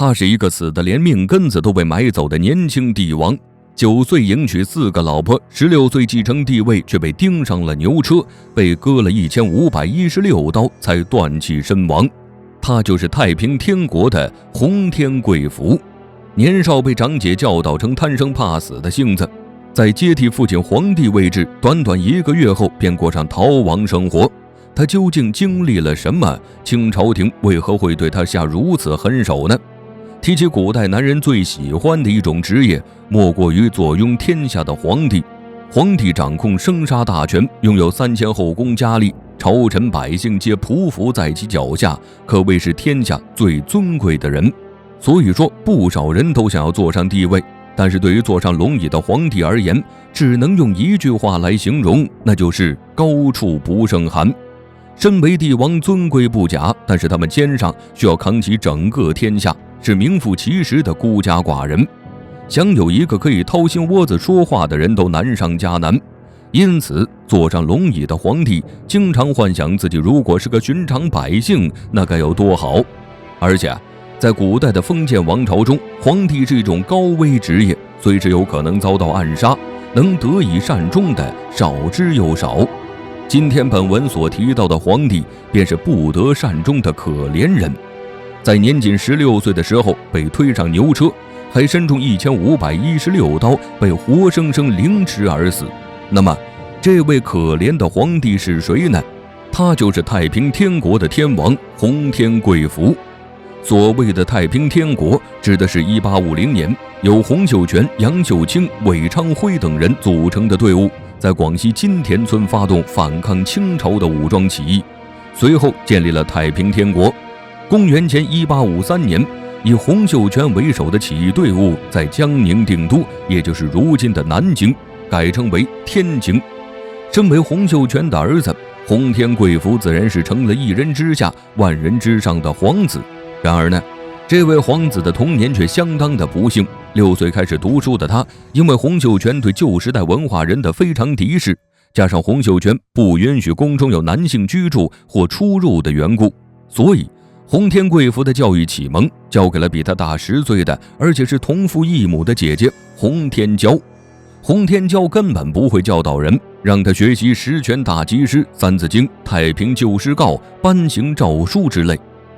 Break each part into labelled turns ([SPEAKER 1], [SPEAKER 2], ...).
[SPEAKER 1] 他是一个死得连命根子都被买走的年轻帝王，9岁迎娶4个老婆，16岁继承帝位，却被钉上了牛车，被割了1516刀才断气身亡。他就是太平天国的洪天贵福。年少被长姐教导成贪生怕死的性子，在接替父亲皇帝位置短短1个月后便过上逃亡生活。他究竟经历了什么？清朝廷为何会对他下如此狠手呢？提起古代男人最喜欢的一种职业，莫过于坐拥天下的皇帝。皇帝掌控生杀大权，拥有3000后宫佳丽，朝臣百姓皆匍匐在其脚下，可谓是天下最尊贵的人。所以说，不少人都想要坐上帝位，但是对于坐上龙椅的皇帝而言，只能用一句话来形容，那就是高处不胜寒。身为帝王尊贵不假，但是他们肩上需要扛起整个天下，是名副其实的孤家寡人。想有一个可以掏心窝子说话的人都难上加难，因此坐上龙椅的皇帝经常幻想自己如果是个寻常百姓，那该有多好。而且在古代的封建王朝中，皇帝是一种高危职业，随时有可能遭到暗杀，能得以善终的少之又少。今天本文所提到的皇帝，便是不得善终的可怜人。在年仅16岁的时候被推上牛车，还身中1516刀，被活生生凌迟而死。那么这位可怜的皇帝是谁呢？他就是太平天国的天王洪天贵福。所谓的太平天国，指的是1850年由洪秀全、杨秀清、韦昌辉等人组成的队伍，在广西金田村发动反抗清朝的武装起义，随后建立了太平天国。公元前1853年，以洪秀全为首的起义队伍在江宁定都，也就是如今的南京，改称为天京。身为洪秀全的儿子，洪天贵福自然是成了一人之下万人之上的皇子。然而呢，这位皇子的童年却相当的不幸。6岁开始读书的他，因为洪秀全对旧时代文化人的非常敌视，加上洪秀全不允许宫中有男性居住或出入的缘故，所以洪天贵福的教育启蒙交给了比他大10岁的，而且是同父异母的姐姐洪天娇。洪天娇根本不会教导人，让他学习十全大吉诗、三字经、太平旧事告、颁行诏书之类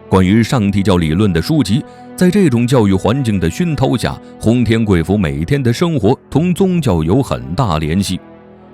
[SPEAKER 1] 关于上帝教理论的书籍。在这种教育环境的熏陶下，洪天贵福每天的生活同宗教有很大联系。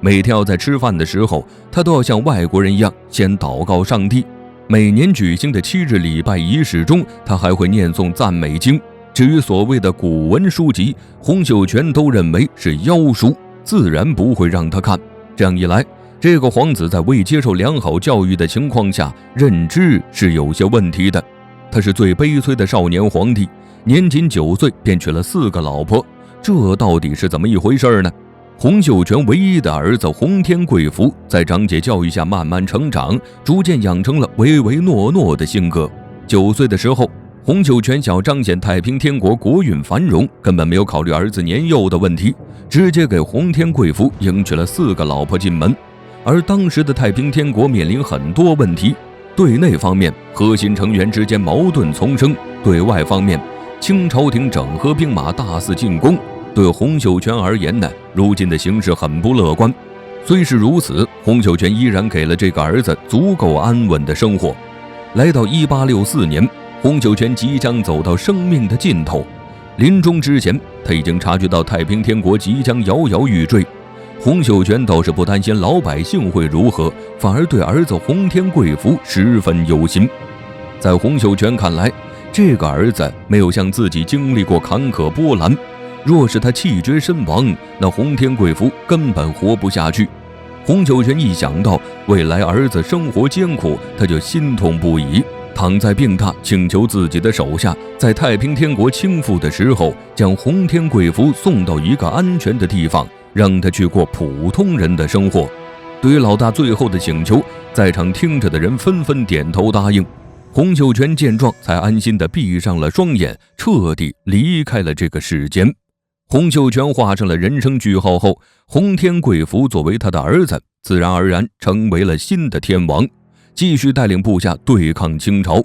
[SPEAKER 1] 每天要在吃饭的时候，他都要像外国人一样先祷告上帝。每年举行的7日礼拜仪式中，他还会念诵赞美经。至于所谓的古文书籍，洪秀全都认为是妖书，自然不会让他看。这样一来，这个皇子在未接受良好教育的情况下，认知是有些问题的。他是最悲催的少年皇帝，年仅9岁便娶了4个老婆，这到底是怎么一回事呢？洪秀全唯一的儿子洪天贵福，在长姐教育下慢慢成长，逐渐养成了唯唯诺诺的性格。9岁的时候，洪秀全想要彰显太平天国国运繁荣，根本没有考虑儿子年幼的问题，直接给洪天贵福迎娶了4个老婆进门。而当时的太平天国面临很多问题，对内方面，核心成员之间矛盾丛生；对外方面，清朝廷整合兵马大肆进攻。对洪秀全而言呢，如今的形势很不乐观。虽是如此，洪秀全依然给了这个儿子足够安稳的生活。来到1864年，洪秀全即将走到生命的尽头，临终之前，他已经察觉到太平天国即将摇摇欲坠。洪秀全倒是不担心老百姓会如何，反而对儿子洪天贵福十分忧心。在洪秀全看来，这个儿子没有像自己经历过坎坷波澜，若是他气绝身亡，那洪天贵福根本活不下去。洪秀全一想到未来儿子生活艰苦，他就心痛不已，躺在病榻请求自己的手下，在太平天国倾覆的时候，将洪天贵福送到一个安全的地方，让他去过普通人的生活。对于老大最后的请求，在场听着的人纷纷点头答应。洪秀全见状，才安心地闭上了双眼，彻底离开了这个世间。洪秀全画上了人生句号后，洪天贵福作为他的儿子，自然而然成为了新的天王，继续带领部下对抗清朝。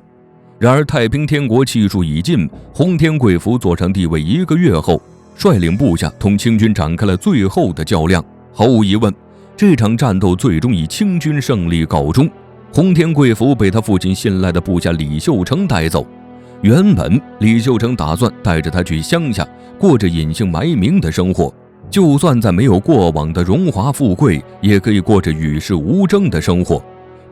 [SPEAKER 1] 然而太平天国气数已尽，洪天贵府坐上帝位1个月后，率领部下同清军展开了最后的较量。毫无疑问，这场战斗最终以清军胜利告终。洪天贵府被他父亲信赖的部下李秀成带走。原本李秀成打算带着他去乡下过着隐姓埋名的生活，就算在没有过往的荣华富贵，也可以过着与世无争的生活。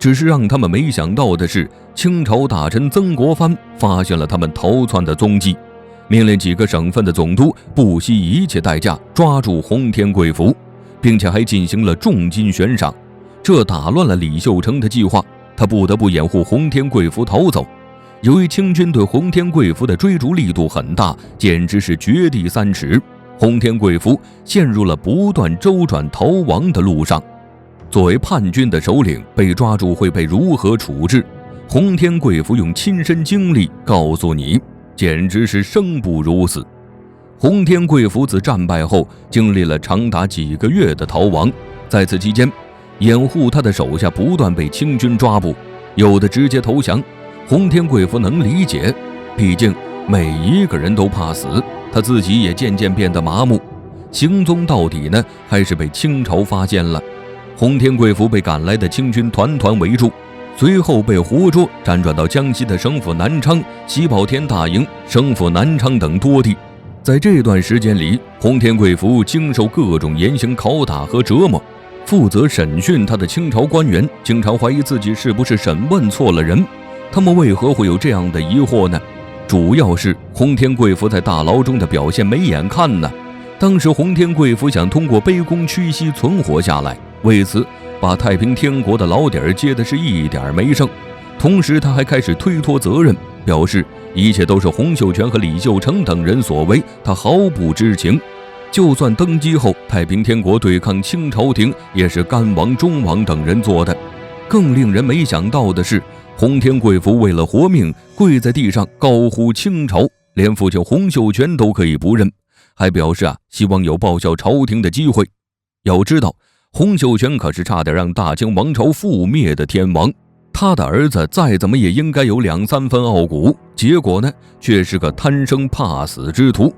[SPEAKER 1] 只是让他们没想到的是，清朝大臣曾国藩发现了他们逃窜的踪迹，命令几个省份的总督不惜一切代价抓住洪天贵府，并且还进行了重金悬赏。这打乱了李秀成的计划，他不得不掩护洪天贵府逃走。由于清军对洪天贵府的追逐力度很大，简直是掘地3尺，洪天贵府陷入了不断周转逃亡的路上。作为叛军的首领，被抓住会被如何处置？洪天贵府用亲身经历告诉你，简直是生不如死。洪天贵府自战败后，经历了长达几个月的逃亡，在此期间，掩护他的手下不断被清军抓捕，有的直接投降。洪天贵府能理解，毕竟每一个人都怕死，他自己也渐渐变得麻木，行踪到底呢，还是被清朝发现了。洪天贵府被赶来的清军团团围住，随后被活捉，辗转到江西的省府南昌、喜宝田大营、省府南昌等多地。在这段时间里，洪天贵府经受各种严刑拷打和折磨。负责审讯他的清朝官员经常怀疑自己是不是审问错了人，他们为何会有这样的疑惑呢？主要是洪天贵府在大牢中的表现没眼看呢。当时洪天贵府想通过卑躬屈膝存活下来，为此把太平天国的老底儿接的是一点没剩。同时他还开始推脱责任，表示一切都是洪秀全和李秀成等人所为，他毫不知情。就算登基后太平天国对抗清朝廷，也是甘王、忠王等人做的。更令人没想到的是，洪天贵府为了活命，跪在地上高呼清朝，连父亲洪秀全都可以不认，还表示希望有报效朝廷的机会。要知道，洪秀全可是差点让大清王朝覆灭的天王，他的儿子再怎么也应该有2、3分傲骨，结果呢，却是个贪生怕死之徒。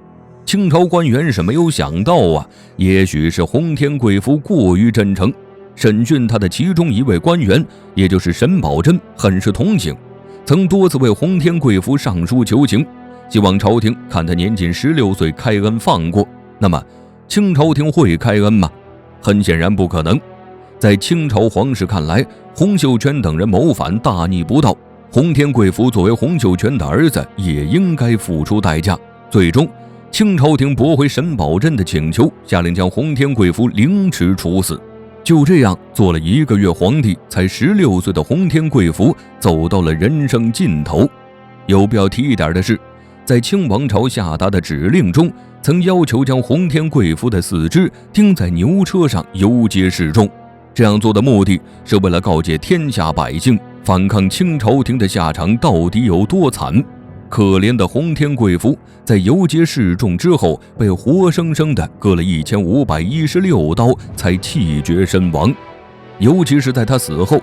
[SPEAKER 1] 清朝官员是没有想到也许是洪天贵府过于真诚，审讯他的其中一位官员，也就是沈葆桢，很是同情，曾多次为洪天贵府上书求情，希望朝廷看他年仅16岁开恩放过。那么清朝廷会开恩吗？很显然不可能。在清朝皇室看来，洪秀全等人谋反大逆不道，洪天贵府作为洪秀全的儿子，也应该付出代价。最终清朝廷驳回沈葆桢的请求，下令将洪天贵府凌迟处死。就这样做了1个月皇帝，才16岁的洪天贵府走到了人生尽头。有必要提一点的是，在清王朝下达的指令中，曾要求将洪天贵府的4肢钉在牛车上游街示众。这样做的目的是为了告诫天下百姓，反抗清朝廷的下场到底有多惨。可怜的洪天贵府在游街示众之后，被活生生的割了1516刀才气绝身亡。尤其是在他死后，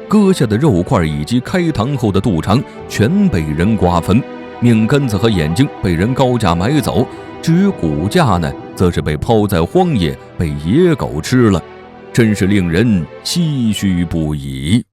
[SPEAKER 1] 割下的肉块以及开膛后的肚肠全被人瓜分，命根子和眼睛被人高价买走，至于骨架呢，则是被抛在荒野，被野狗吃了，真是令人唏嘘不已。